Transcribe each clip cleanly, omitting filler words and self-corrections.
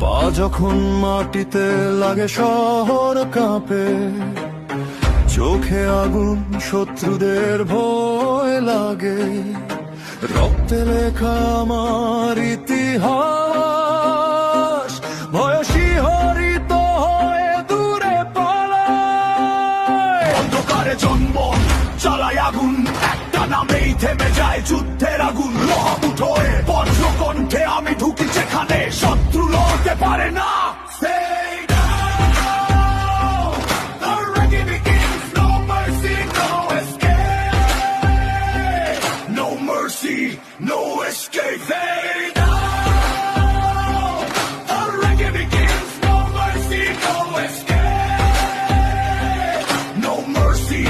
পা যখন মাটিতে লাগে শহর কাঁপে, চোখে আগুন শত্রুদের ভয় লাগে। রক্তে লেখা আমার ইতিহাস, বয়সী হরিত হয়ে দূরে পালায়। অন্ধকারে জন্ম চালায় আগুন, একটা নামেই থেমে যায় যুদ্ধের আগুন। মহাবুট হয়ে বজ্রকণ্ঠে আমি ঢুকি যেখানে শত্রু লড়তে পারে না। No escape. They know the reggae begins. No mercy, no escape. No mercy,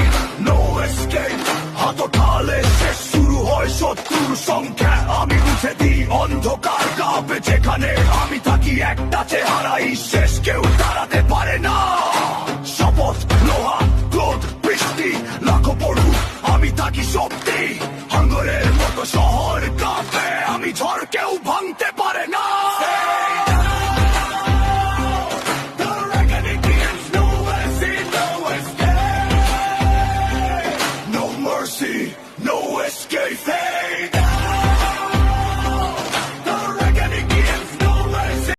no escape. হাত ওঠালে শেষ শুরু হয় শত্রুর সংখ্যা। আমি বুঝে দিই অন্ধকার কাঁপে যেখানে আমি থাকি। একটা চেহারাই শেষ, কেউ দাঁড়াতে পারে না। শপথ, লোহা, ক্রোধ, বৃষ্টি, লাখো পড়ুক আমি থাকি শক্তি। হাঙ্গরের মতো শহর কাঁপে, আমি ঝড় কেউ ভাঙতে পারে না। The reckoning begins. No mercy, no escape. No mercy, no escape.